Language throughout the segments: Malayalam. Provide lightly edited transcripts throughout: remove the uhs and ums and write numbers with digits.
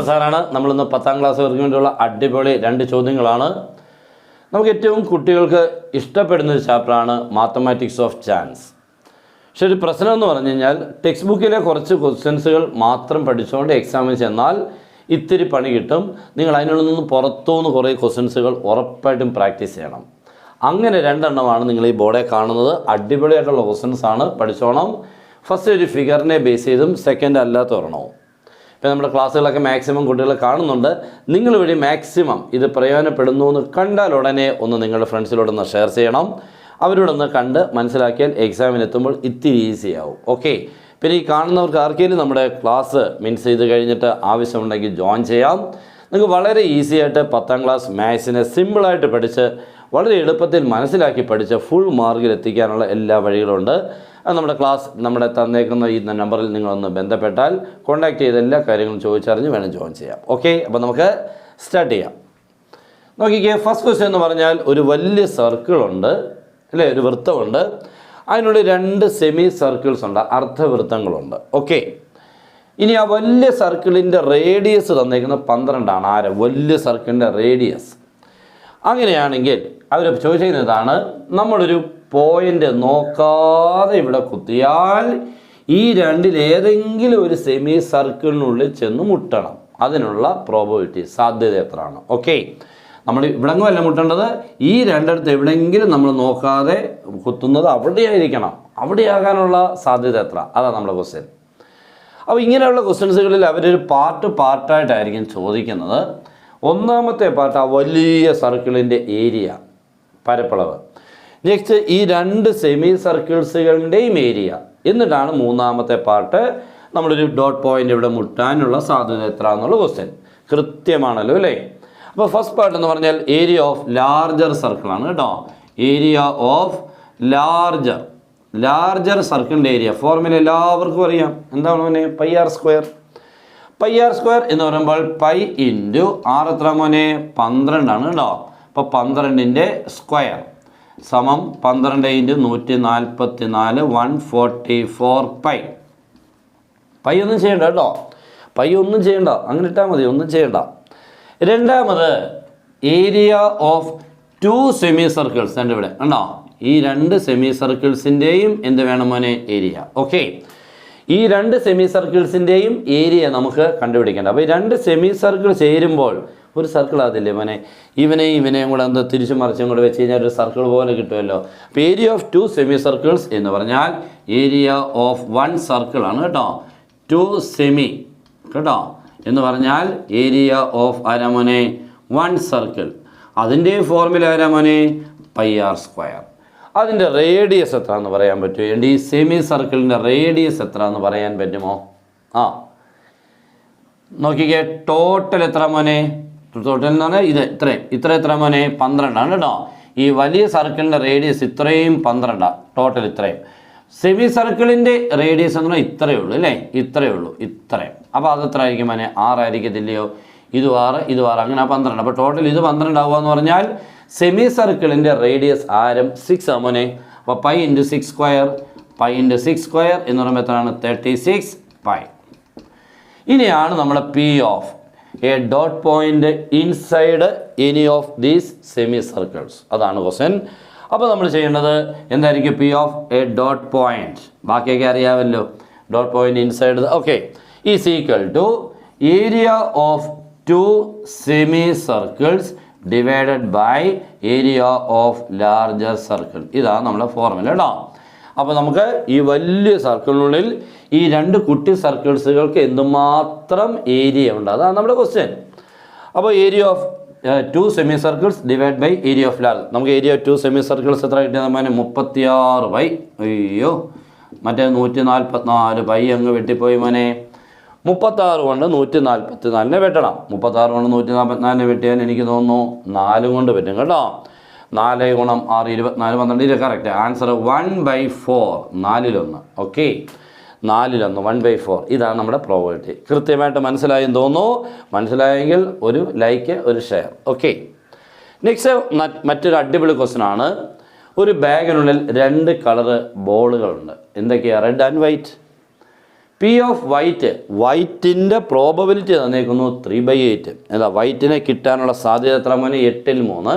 സാറാണ്. നമ്മളിന്ന് 10ാം ക്ലാസ്സുകാർക്ക് വേണ്ടിയുള്ള അടിപൊളി 2 ചോദ്യങ്ങളാണ്. നമുക്ക് ഏറ്റവും കുട്ടികൾക്ക് ഇഷ്ടപ്പെടുന്ന ഒരു ചാപ്റ്ററാണ് മാത്തമാറ്റിക്സ് ഓഫ് ചാൻസ്. പക്ഷെ ഒരു പ്രശ്നം എന്ന് പറഞ്ഞു കഴിഞ്ഞാൽ ടെക്സ്റ്റ് ബുക്കിലെ കുറച്ച് ക്വസ്റ്റ്യൻസുകൾ മാത്രം പഠിച്ചുകൊണ്ട് എക്സാമിന് ചെന്നാൽ ഇത്തിരി പണി കിട്ടും. നിങ്ങൾ അതിനുള്ളിൽ നിന്ന് പുറത്തുനിന്ന് കുറേ ക്വസ്റ്റ്യൻസുകൾ ഉറപ്പായിട്ടും പ്രാക്ടീസ് ചെയ്യണം. അങ്ങനെ 2 എണ്ണമാണ് നിങ്ങൾ ഈ ബോർഡിൽ കാണുന്നത്. അടിപൊളിയായിട്ടുള്ള ക്വസ്റ്റ്യൻസാണ്, പഠിച്ചോണം. ഫസ്റ്റ് ഒരു ഫിഗറിനെ ബേസ് ചെയ്തും സെക്കൻഡ് അല്ലാത്ത ഒരെണ്ണവും. ഇപ്പോൾ നമ്മുടെ ക്ലാസ്സുകളൊക്കെ മാക്സിമം കുട്ടികൾ കാണുന്നുണ്ട്. നിങ്ങൾ വഴി മാക്സിമം ഇത് പ്രയോജനപ്പെടുന്നു എന്ന് കണ്ടാൽ ഉടനെ ഒന്ന് നിങ്ങളുടെ ഫ്രണ്ട്സിലോടൊന്ന് ഷെയർ ചെയ്യണം. അവരോടൊന്ന് കണ്ട് മനസ്സിലാക്കിയാൽ എക്സാമിനെത്തുമ്പോൾ ഇത്തിരി ഈസി ആവും. ഓക്കെ, പിന്നെ ഈ കാണുന്നവർക്ക് ആർക്കെങ്കിലും നമ്മുടെ ക്ലാസ് മീൻസ് ചെയ്ത് കഴിഞ്ഞിട്ട് ആവശ്യമുണ്ടെങ്കിൽ ജോയിൻ ചെയ്യാം. നിങ്ങൾക്ക് വളരെ ഈസി ആയിട്ട് 10ാം ക്ലാസ് മാത്സിനെ സിമ്പിളായിട്ട് പഠിച്ച് വളരെ എളുപ്പത്തിൽ മനസ്സിലാക്കി പഠിച്ച് ഫുൾ മാർക്കിൽ എത്തിക്കാനുള്ള എല്ലാ വഴികളുണ്ട്. നമ്മുടെ ക്ലാസ് നമ്മുടെ തന്നേക്കുന്ന ഈ നമ്പറിൽ നിങ്ങളൊന്ന് ബന്ധപ്പെട്ടാൽ കോൺടാക്ട് ചെയ്ത് എല്ലാ കാര്യങ്ങളും ചോദിച്ചറിഞ്ഞ് വേണം ജോയിൻ ചെയ്യാം. ഓക്കെ, അപ്പോൾ നമുക്ക് സ്റ്റാർട്ട് ചെയ്യാം. നോക്കിക്കേ, ഫസ്റ്റ് ക്വസ്റ്റ്യൻ എന്ന് പറഞ്ഞാൽ ഒരു വലിയ സർക്കിളുണ്ട് അല്ലേ, ഒരു വൃത്തമുണ്ട്. അതിനുള്ളിൽ 2 സെമി സർക്കിൾസ് ഉണ്ട്, അർദ്ധവൃത്തങ്ങളുണ്ട്. ഓക്കെ, ഇനി ആ വലിയ സർക്കിളിൻ്റെ റേഡിയസ് തന്നേക്കുന്ന 12 ആണ്. ആര്? വലിയ സർക്കിളിൻ്റെ റേഡിയസ്. അങ്ങനെയാണെങ്കിൽ അവർ ചോദിച്ചിരുന്നതാണ്, നമ്മളൊരു പോയിൻ്റ് നോക്കാതെ ഇവിടെ കുത്തിയാൽ ഈ 2ൽ ഏതെങ്കിലും ഒരു സെമി സർക്കിളിനുള്ളിൽ ചെന്ന് മുട്ടണം. അതിനുള്ള പ്രോബബിലിറ്റി സാധ്യത എത്രയാണ്? ഓക്കെ, നമ്മൾ ഇവിടെങ്ങുമല്ല മുട്ടേണ്ടത്, ഈ 2 എവിടെയെങ്കിലും നമ്മൾ നോക്കാതെ കുത്തുന്നത് അവിടെയായിരിക്കണം. അവിടെയാകാനുള്ള സാധ്യത എത്ര? അതാണ് നമ്മുടെ ക്വസ്റ്റ്യൻ. അപ്പോൾ ഇങ്ങനെയുള്ള ക്വസ്റ്റ്യൻസുകളിൽ അവരൊരു പാർട്ടായിട്ടായിരിക്കും ചോദിക്കുന്നത്. ഒന്നാമത്തെ പാർട്ട് ആ വലിയ സർക്കിളിൻ്റെ ഏരിയ, പരപ്പളവ്. നെക്സ്റ്റ് ഈ 2 സെമി സർക്കിൾസുകളുടെയും ഏരിയ. എന്നിട്ടാണ് മൂന്നാമത്തെ പാർട്ട് നമ്മളൊരു ഡോട്ട് പോയിൻ്റ് ഇവിടെ മുട്ടാനുള്ള സാധ്യത എത്ര എന്നുള്ള ക്വസ്റ്റ്യൻ. കൃത്യമാണല്ലോ അല്ലേ? അപ്പോൾ ഫസ്റ്റ് പാർട്ട് എന്ന് പറഞ്ഞാൽ ഏരിയ ഓഫ് ലാർജർ സർക്കിളാണ് കേട്ടോ. ഏരിയ ഓഫ് ലാർജർ സർക്കിളിൻ്റെ ഏരിയ ഫോർമുല എല്ലാവർക്കും അറിയാം. എന്താണ് മോനെ? Pi R square. Pi R square എന്ന് പറയുമ്പോൾ പൈ ഇൻറ്റു ആർ എത്ര മോനെ? 12 ആണ് കേട്ടോ. അപ്പോൾ 12ൻ്റെ സ്ക്വയർ സമം 12 ഇൻറ്റു 144 144 പൈ. പൈ ഒന്നും ചെയ്യണ്ട കേട്ടോ, പൈ ഒന്നും ചെയ്യണ്ട, അങ്ങനെ ഇട്ടാൽ മതി, ഒന്നും ചെയ്യണ്ട. രണ്ടാമത് ഏരിയ ഓഫ് 2 സെമി സർക്കിൾസ്. എൻ്റെ ഇവിടെ ഉണ്ടോ? ഈ 2 സെമി സർക്കിൾസിൻ്റെയും എന്ത് വേണം മോനെ? ഏരിയ. ഓക്കെ, ഈ 2 സെമി സർക്കിൾസിൻ്റെയും ഏരിയ നമുക്ക് കണ്ടുപിടിക്കേണ്ട. അപ്പോൾ ഈ 2 സെമി സർക്കിൾ ചേരുമ്പോൾ ഒരു സർക്കിൾ ആകത്തില്ലേ മോനെ? ഇവനെയും കൂടെ എന്താ തിരിച്ചു മറിച്ചും കൂടെ വെച്ച് കഴിഞ്ഞാൽ ഒരു സർക്കിൾ പോലെ കിട്ടുമല്ലോ. അപ്പോൾ ഏരിയ ഓഫ് 2 സെമി സർക്കിൾസ് എന്ന് പറഞ്ഞാൽ ഏരിയ ഓഫ് 1 സർക്കിൾ ആണ് കേട്ടോ. 2 സെമി കേട്ടോ എന്ന് പറഞ്ഞാൽ ഏരിയ ഓഫ് ആരാമോനെ? 1 സർക്കിൾ. അതിൻ്റെ ഫോർമുല ആരാമോനെ? Pi R square. അതിൻ്റെ റേഡിയസ് എത്ര എന്ന് പറയാൻ പറ്റുമോ? ഈ സെമി സർക്കിളിൻ്റെ റേഡിയസ് എത്ര എന്ന് പറയാൻ പറ്റുമോ? ആ നോക്കിക്കേ, ടോട്ടൽ എത്ര മോനെ? ടോട്ടൽ എന്ന് പറഞ്ഞാൽ ഇത്ര എത്ര മോനെ? 12 ആണ് കേട്ടോ. ഈ വലിയ സർക്കിളിൻ്റെ റേഡിയസ് ഇത്രയും 12. ടോട്ടൽ ഇത്രയും. സെമി സർക്കിളിൻ്റെ റേഡിയസ് എന്ന് പറഞ്ഞാൽ ഇത്രയേ ഉള്ളൂ അല്ലേ? ഇത്രയേ ഉള്ളൂ. അപ്പോൾ അത് എത്ര ആയിരിക്കും മോനെ? 6 ആയിരിക്കത്തില്ലയോ? ഇത് 6 അങ്ങനെ 12. അപ്പോൾ ടോട്ടൽ ഇത് 12 ആവുക എന്ന് പറഞ്ഞാൽ സെമി സർക്കിളിൻ്റെ റേഡിയസ് ആരം 6 ആ മോനെ. അപ്പോൾ pi into 6 square, pi into 6 square എന്ന് പറയുമ്പോൾ എത്രയാണ്? 36 പൈ. ഇനിയാണ് നമ്മുടെ P of A dot point inside any of these semicircles. അതാണ് ക്വസ്റ്റ്യൻ. അപ്പോൾ നമ്മൾ ചെയ്യേണ്ടത് എന്തായിരിക്കും? P of A dot point. ബാക്കിയൊക്കെ അറിയാമല്ലോ. Dot point inside okay is equal to area of 2 semi circles divided by area of larger circle. ഇതാണ് നമ്മുടെ ഫോർമുല കേട്ടോ. അപ്പോൾ നമുക്ക് ഈ വലിയ സർക്കിളിനുള്ളിൽ ഈ 2 കുട്ടി സർക്കിൾസുകൾക്ക് എന്തുമാത്രം ഏരിയ ഉണ്ട്, അതാണ് നമ്മുടെ ക്വസ്റ്റ്യൻ. അപ്പോൾ area of 2 semi circles divide by area of large. നമുക്ക് ഏരിയ ഓഫ് 2 സെമി സർക്കിൾസ് എത്ര കിട്ടിയത്? നമ്മൾ 36 പൈ. അയ്യോ, മറ്റേ 144 പൈ അങ്ങ് വെട്ടിപ്പോയി മോനെ. 36 കൊണ്ട് 144 വെട്ടണം. 36 കൊണ്ട് 144 വെട്ടിയാൽ എനിക്ക് തോന്നുന്നു 4 കൊണ്ട് പറ്റും കേട്ടോ. 4 ഗുണം 6 24 12 ഇത് കറക്റ്റ് ആൻസർ 1/4. 4/1. ഓക്കെ, 4/1 1/4. ഇതാണ് നമ്മുടെ പ്രോബബിലിറ്റി. കൃത്യമായിട്ട് മനസ്സിലായെന്ന് തോന്നുന്നു. മനസ്സിലായെങ്കിൽ ഒരു ലൈക്ക്, ഒരു ഷെയർ. ഓക്കെ, നെക്സ്റ്റ് മറ്റൊരു അടിപൊളി ക്വസ്റ്റ്യൻ ആണ്. ഒരു ബാഗിനുള്ളിൽ 2 കളറ് ബോളുകളുണ്ട്. എന്തൊക്കെയാണ്? Red and white. P of വൈറ്റിൻ്റെ പ്രോബബിലിറ്റി തന്നേക്കുന്നു 3/8. എന്താ വൈറ്റിനെ കിട്ടാനുള്ള സാധ്യത എത്ര മോനെ? 8/3.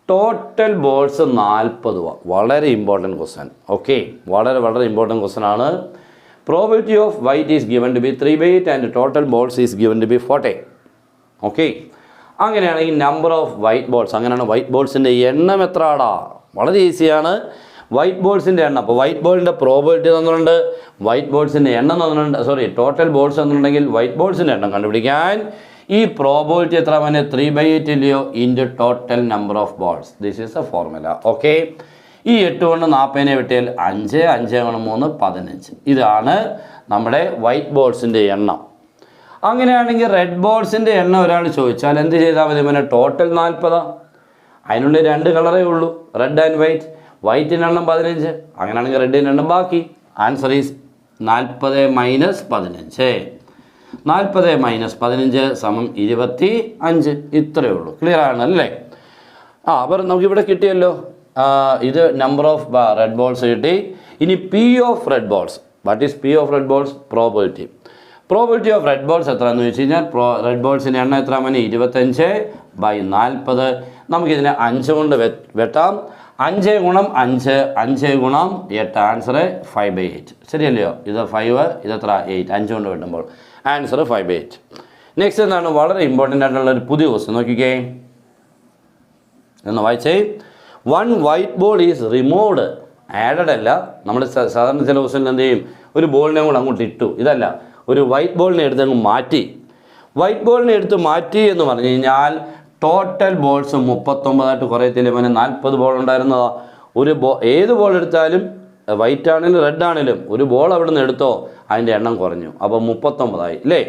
Total balls 40. വളരെ ഇമ്പോർട്ടൻറ്റ് ക്വസ്റ്റൻ. ഓക്കെ, വളരെ വളരെ ഇമ്പോർട്ടൻറ്റ് ക്വസ്റ്റൻ ആണ്. Probability of white is given to be 3/8 and total balls is given to be 40. Okay, അങ്ങനെയാണെങ്കിൽ നമ്പർ ഓഫ് വൈറ്റ് ബോൾസ്, അങ്ങനെയാണ് വൈറ്റ് ബോൾസിൻ്റെ എണ്ണം എത്ര ആടാ? വളരെ ഈസിയാണ്. വൈറ്റ് ബോൾസിൻ്റെ എണ്ണം, അപ്പോൾ വൈറ്റ് ബോളിൻ്റെ പ്രോബിലിറ്റി തന്നിട്ടുണ്ട്, വൈറ്റ് ബോൾസിൻ്റെ എണ്ണം തന്നിട്ടുണ്ട്, ടോട്ടൽ ബോൾസ് തന്നിട്ടുണ്ടെങ്കിൽ വൈറ്റ് ബോൾസിൻ്റെ എണ്ണം കണ്ടുപിടിക്കാൻ ഈ പ്രോബിലിറ്റി എത്ര മോനെ? 3/8 ഇല്ലയോ into total number of balls. This is A formula. Okay, ഈ 8 കൊണ്ട് 40 വെട്ടിയാൽ 5, 5 × 3 15. ഇതാണ് നമ്മുടെ വൈറ്റ് ബോൾസിൻ്റെ എണ്ണം. അങ്ങനെയാണെങ്കിൽ റെഡ് ബോൾസിൻ്റെ എണ്ണം ഒരാൾ ചോദിച്ചാൽ എന്ത് ചെയ്താൽ മതി മോനെ? ടോട്ടൽ 40. അതിനുള്ളിൽ 2 കളറേ ഉള്ളൂ, റെഡ് ആൻഡ് വൈറ്റ്. വൈറ്റിൻ്റെ എണ്ണം 15, അങ്ങനെയാണെങ്കിൽ റെഡിൻ്റെ എണ്ണം ബാക്കി. Answer is 40 - 15. 40 - 15 = 25. ഇത്രയേ ഉള്ളൂ. ക്ലിയർ ആണല്ലേ? അപ്പോൾ നമുക്കിവിടെ കിട്ടിയല്ലോ. ഇത് നമ്പർ ഓഫ് റെഡ് ബോൾസ് കിട്ടി. ഇനി P of red balls. What is P of red balls? Probability of red balls എത്രയാണെന്ന് വെച്ച് കഴിഞ്ഞാൽ റെഡ് ബോൾസിൻ്റെ എണ്ണം എത്ര മോനെ? 25/40. നമുക്കിതിനെ 5 കൊണ്ട് വെട്ടാം. 5 × 5 5 × 8 ആൻസർ 5/8. ശരിയല്ലയോ? ഇത് 5, ഇതെത്ര? 8. 5 കൊണ്ട് വെട്ടുമ്പോൾ ആൻസർ 5/8. നെക്സ്റ്റ് എന്താണ്? വളരെ ഇമ്പോർട്ടൻ്റ് ആയിട്ടുള്ള ഒരു പുതിയ ക്വസ്റ്റ്യൻ നോക്കിക്കേ, എന്ന് വായിച്ചേ. 1 white ball is removed. Added അല്ല, നമ്മൾ സാധാരണ ചില ക്വസ്റ്റ്യൻ എന്ത് ചെയ്യും? ഒരു ബോളിനെ കൂടെ അങ്ങോട്ട് ഇട്ടു. ഇതല്ല, ഒരു വൈറ്റ് ബോളിനെ എടുത്ത് അങ്ങ് മാറ്റി. വൈറ്റ് ബോളിനെ എടുത്ത് മാറ്റി എന്ന് പറഞ്ഞു കഴിഞ്ഞാൽ ടോട്ടൽ ബോൾസ് 39 കുറയത്തില്ല മോനെ? 40 ബോൾ ഉണ്ടായിരുന്നതാ. ഏത് ബോൾ എടുത്താലും വൈറ്റ് ആണെങ്കിലും റെഡ് ആണെങ്കിലും ഒരു ബോൾ അവിടെ നിന്ന് എടുത്തോ അതിൻ്റെ എണ്ണം കുറഞ്ഞു. അപ്പോൾ 39 അല്ലേ?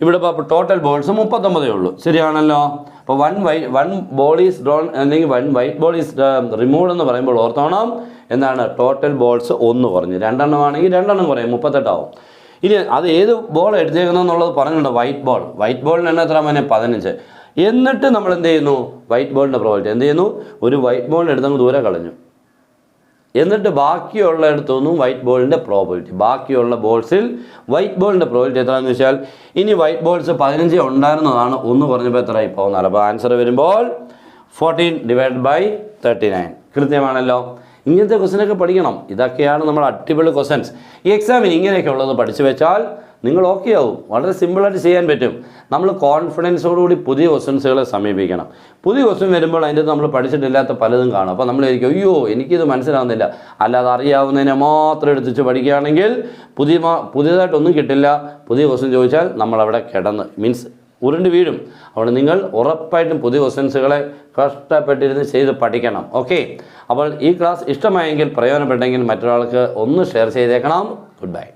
ഇവിടെ ഇപ്പോൾ ടോട്ടൽ ബോൾസ് 39 ഉള്ളൂ. ശരിയാണല്ലോ? അപ്പോൾ 1 ബോൾ ഈസ് ഡ്രോൺ അല്ലെങ്കിൽ 1 വൈറ്റ് ബോൾ ഈസ് റിമൂവ്ഡ് എന്ന് പറയുമ്പോൾ ഓർത്തോണം എന്താണ്? ടോട്ടൽ ബോൾസ് 1 കുറഞ്ഞു. 2 എണ്ണം ആണെങ്കിൽ 2 എണ്ണം കുറയും, 38 ആവും. ഇനി അത് ഏത് ബോൾ എടുത്തേക്കുന്നതെന്നുള്ളത് പറഞ്ഞിട്ടുണ്ട്. വൈറ്റ് ബോളിന് എണ്ണം എത്ര മോനെ? 15. എന്നിട്ട് നമ്മൾ എന്ത് ചെയ്യുന്നു? വൈറ്റ് ബോളിൻ്റെ പ്രോബിലിറ്റി എന്ത് ചെയ്യുന്നു? ഒരു വൈറ്റ് ബോളിന് എടുത്തങ്ങ് ദൂരെ കളഞ്ഞു. എന്നിട്ട് ബാക്കിയുള്ള എടുത്തൊന്നും വൈറ്റ് ബോളിൻ്റെ പ്രോബിലിറ്റി, ബാക്കിയുള്ള ബോൾസിൽ വൈറ്റ് ബോളിൻ്റെ പ്രോബിലിറ്റി എത്രയാണെന്ന് വെച്ചാൽ ഇനി വൈറ്റ് ബോൾസ് 15 ഉണ്ടായിരുന്നതാണ്, 1 കുറഞ്ഞപ്പോൾ എത്രയായി? 14. അപ്പോൾ ആൻസർ വരുമ്പോൾ 14/39. കൃത്യമാണല്ലോ? ഇങ്ങനത്തെ ക്വസ്റ്റ്യനൊക്കെ പഠിക്കണം. ഇതൊക്കെയാണ് നമ്മൾ അടിപൊളി ക്വസ്റ്റ്യൻസ്. ഈ എക്സാമിന് ഇങ്ങനെയൊക്കെ ഉള്ളത് പഠിച്ചു വെച്ചാൽ നിങ്ങൾ ഓക്കെ ആവും. വളരെ സിമ്പിളായിട്ട് ചെയ്യാൻ പറ്റും. നമ്മൾ കോൺഫിഡൻസോടുകൂടി പുതിയ ക്വസ്റ്റ്യൻസുകളെ സമീപിക്കണം. പുതിയ ക്വസ്റ്റ്യൻ വരുമ്പോൾ അതിൻ്റെ നമ്മൾ പഠിച്ചിട്ടില്ലാത്ത പലതും കാണും. അപ്പോൾ നമ്മൾ വിചാരിക്കും അയ്യോ എനിക്കിത് മനസ്സിലാവുന്നില്ല. അല്ലാതെ അറിയാവുന്നതിനെ മാത്രം എടുത്തിച്ച് പഠിക്കുകയാണെങ്കിൽ പുതിയതായിട്ടൊന്നും കിട്ടില്ല. പുതിയ ക്വസ്റ്റ്യൻ ചോദിച്ചാൽ നമ്മളവിടെ മീൻസ് ഉരുണ്ട് വീഴും. അതുകൊണ്ട് നിങ്ങൾ ഉറപ്പായിട്ടും പുതിയ ക്വസ്റ്റ്യൻസുകളെ കഷ്ടപ്പെട്ടിരുന്ന് ചെയ്ത് പഠിക്കണം. ഓക്കെ, അപ്പോൾ ഈ ക്ലാസ് ഇഷ്ടമായെങ്കിൽ പ്രയോജനപ്പെട്ടെങ്കിൽ മറ്റൊരാൾക്ക് ഒന്ന് ഷെയർ ചെയ്തേക്കണം. Good bye.